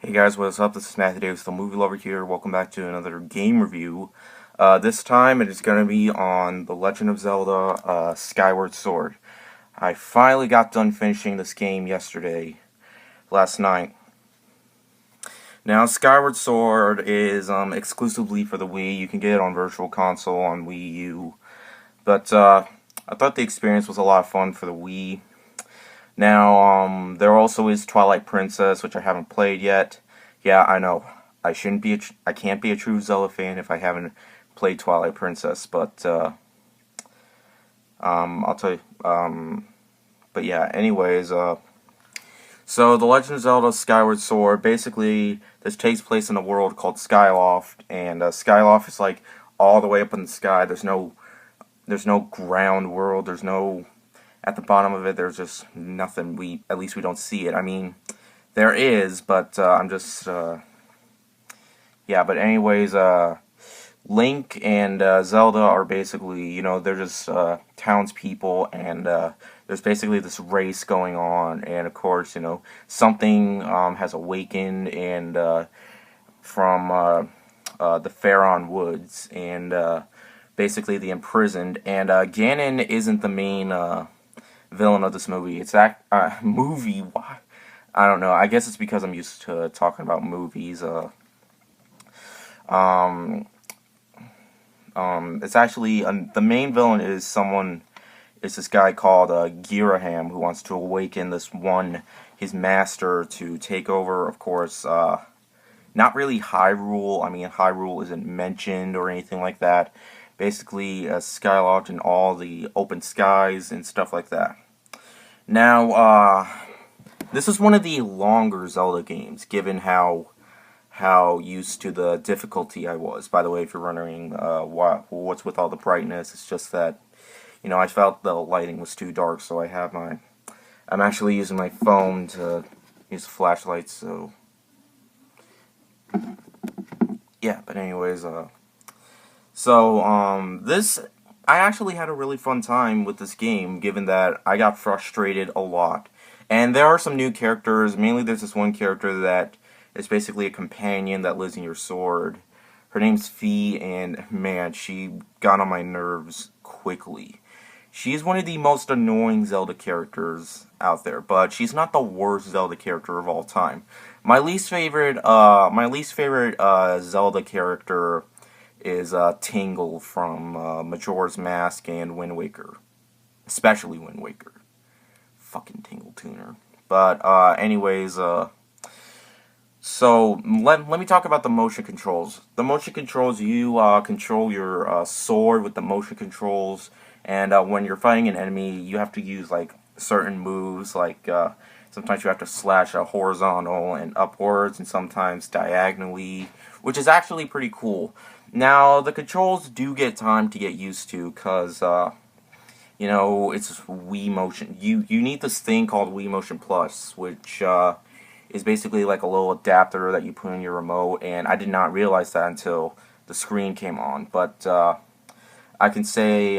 Hey guys, what's up? This is Matthew Davis, the movie lover here. Welcome back to another game review. This time it is going to be on The Legend of Zelda Skyward Sword. I finally got done finishing this game last night. Now, Skyward Sword is exclusively for the Wii. You can get it on Virtual Console on Wii U. But I thought the experience was a lot of fun for the Wii. Now, there also is Twilight Princess, which I haven't played yet. Yeah, I know. I can't be a true Zelda fan if I haven't played Twilight Princess, but, I'll tell you, but yeah, anyways, so The Legend of Zelda Skyward Sword, basically, this takes place in a world called Skyloft, and, Skyloft is, like, all the way up in the sky. There's no ground world, at the bottom of it, there's just nothing. At least we don't see it. I mean, there is, but yeah. But anyways, Link and Zelda are basically, they're just townspeople, and there's basically this race going on, and of course, something has awakened and from the Faron Woods, and basically the imprisoned, and Ganon isn't the main villain of this movie. It's movie. Why? I don't know. I guess it's because I'm used to talking about movies. It's actually the main villain is this guy called Giraham, who wants to awaken his master to take over. Of course, not really Hyrule. I mean, Hyrule isn't mentioned or anything like that. Basically, Skyloft and all the open skies and stuff like that. Now, this is one of the longer Zelda games, given how used to the difficulty I was. By the way, if you're wondering what's with all the brightness, it's just that, I felt the lighting was too dark, so I'm actually using my phone to use a flashlight, so, yeah, but anyways, I actually had a really fun time with this game, given that I got frustrated a lot. And there are some new characters. Mainly there's this one character that is basically a companion that lives in your sword. Her name's Fee, and man, she got on my nerves quickly. She's one of the most annoying Zelda characters out there, but she's not the worst Zelda character of all time. My least favorite Zelda character is Tingle from Majora's Mask and Wind Waker. Especially Wind Waker. Fucking Tingle Tuner. But, anyways, so, let me talk about the motion controls. The motion controls, you control your sword with the motion controls, and when you're fighting an enemy, you have to use, like, certain moves, like, sometimes you have to slash horizontal and upwards, and sometimes diagonally, which is actually pretty cool. Now, the controls do get time to get used to, because, it's Wii Motion. You need this thing called Wii Motion Plus, which, is basically like a little adapter that you put in your remote, and I did not realize that until the screen came on, but, I can say,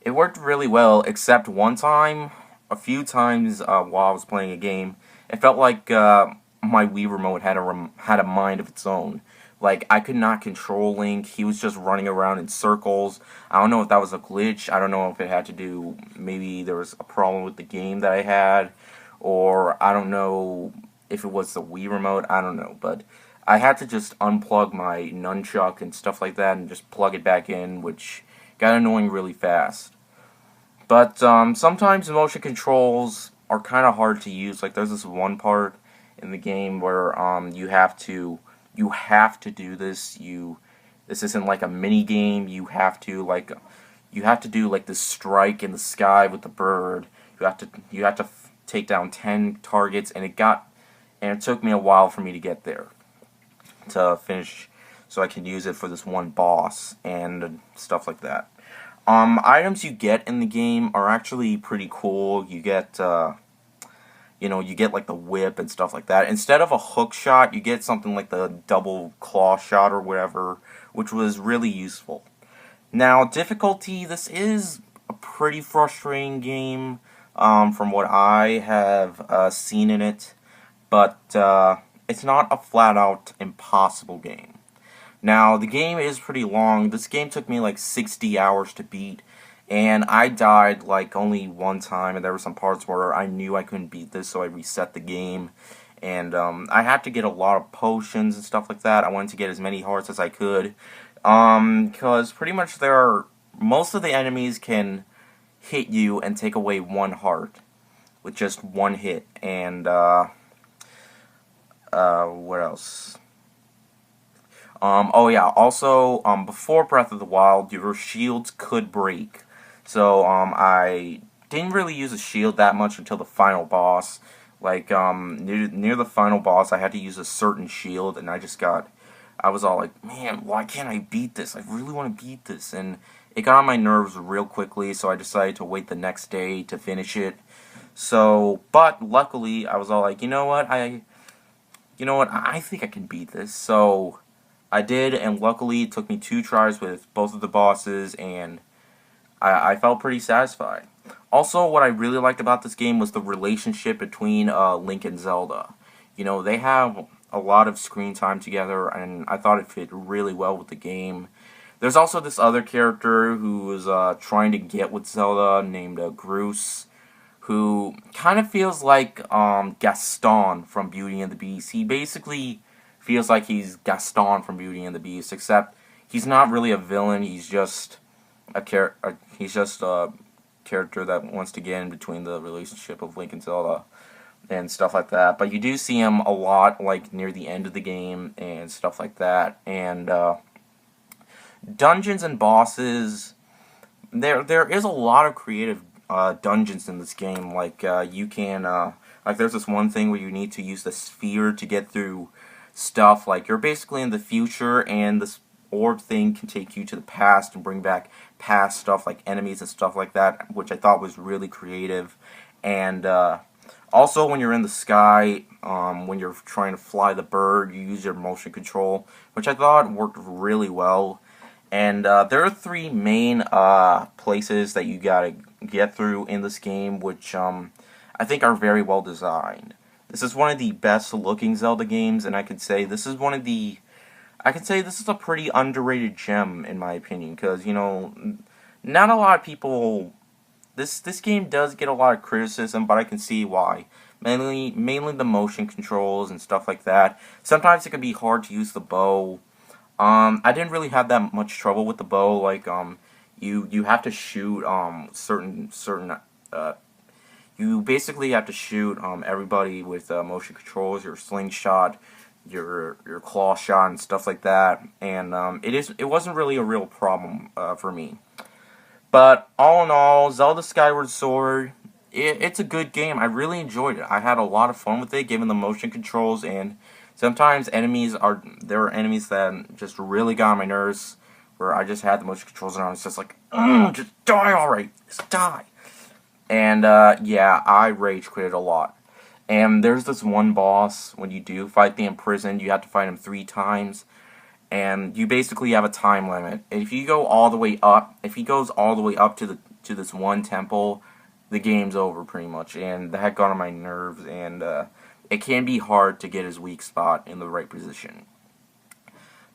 it worked really well, except a few times, while I was playing a game, it felt like, my Wii remote had a mind of its own. Like, I could not control Link. He was just running around in circles. I don't know if that was a glitch. I don't know if it had to do, maybe there was a problem with the game that I had, or I don't know if it was the Wii remote. I don't know, but I had to just unplug my nunchuck and stuff like that and just plug it back in, which got annoying really fast. But sometimes motion controls are kind of hard to use. Like, there's this one part in the game where you have to do this. This isn't like a mini game. You have to do like this strike in the sky with the bird. You have to take down 10 targets, and it took me a while for me to get there to finish, so I can use it for this one boss and stuff like that. Items you get in the game are actually pretty cool. You get you get like the whip and stuff like that. Instead of a hook shot, you get something like the double claw shot or whatever, which was really useful. Now, difficulty, this is a pretty frustrating game, from what I have seen in it. but it's not a flat-out impossible game. Now, the game is pretty long. This game took me like 60 hours to beat, and I died like only one time, and there were some parts where I knew I couldn't beat this, so I reset the game. And I had to get a lot of potions and stuff like that. I wanted to get as many hearts as I could, because pretty much most of the enemies can hit you and take away one heart with just one hit. And what else? Oh yeah, also, before Breath of the Wild, your shields could break. So, I didn't really use a shield that much until the final boss. Like, near the final boss, I had to use a certain shield, and I was all like, man, why can't I beat this? I really want to beat this, and it got on my nerves real quickly, so I decided to wait the next day to finish it. So, but luckily, I was all like, you know what, I think I can beat this. So I did, and luckily it took me 2 tries with both of the bosses, and I felt pretty satisfied. Also, what I really liked about this game was the relationship between Link and Zelda. You know, they have a lot of screen time together, and I thought it fit really well with the game. There's also this other character who was trying to get with Zelda named Groose, who kind of feels like Gaston from Beauty and the Beast. He basically feels like he's Gaston from Beauty and the Beast, except he's not really a villain. He's just a character that wants to get in between the relationship of Link and Zelda and stuff like that. But you do see him a lot, like near the end of the game and stuff like that. And dungeons and bosses, there is a lot of creative dungeons in this game. Like you can like there's this one thing where you need to use the sphere to get through stuff. Like you're basically in the future, and this orb thing can take you to the past and bring back past stuff like enemies and stuff like that, which I thought was really creative. And also, when you're in the sky, when you're trying to fly the bird, you use your motion control, which I thought worked really well. And there are 3 main places that you gotta get through in this game, which I think are very well designed. This is one of the best looking Zelda games, and I could say this is a pretty underrated gem in my opinion, because, you know, not a lot of people, this game does get a lot of criticism, but I can see why. Mainly the motion controls and stuff like that. Sometimes it can be hard to use the bow. I didn't really have that much trouble with the bow. Like, you have to shoot you basically have to shoot everybody with motion controls, your slingshot, your claw shot, and stuff like that. And it wasn't really a real problem for me. But all in all, Zelda Skyward Sword, it's a good game. I really enjoyed it. I had a lot of fun with it, given the motion controls, and sometimes there are enemies that just really got on my nerves, where I just had the motion controls and I was just like, just die already, just die. And yeah, I rage quitted a lot. And there's this one boss, when you do fight the imprisoned, you have to fight him 3 times. And you basically have a time limit. And if you go all the way up, if he goes all the way up to this one temple, the game's over pretty much. And that got on my nerves, and it can be hard to get his weak spot in the right position.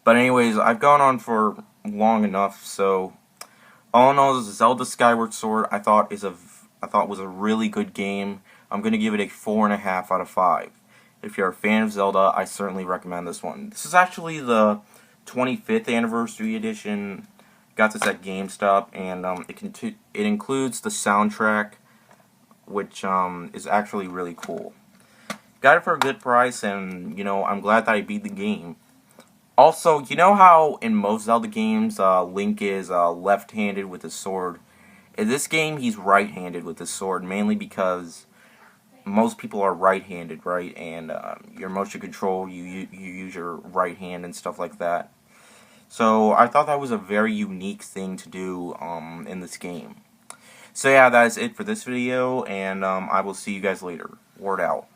But anyways, I've gone on for long enough, so all in all, Zelda Skyward Sword I thought was a really good game. I'm gonna give it a 4.5 out of 5. If you're a fan of Zelda, I certainly recommend this one. This is actually the 25th anniversary edition. Got this at GameStop, and it includes the soundtrack, which is actually really cool. Got it for a good price, and you know, I'm glad that I beat the game. Also, you know how in most Zelda games, Link is left-handed with his sword. In this game, he's right-handed with his sword, mainly because most people are right-handed, right? And your motion control, you use your right hand and stuff like that. So I thought that was a very unique thing to do in this game. So yeah, that is it for this video, and I will see you guys later. Word out.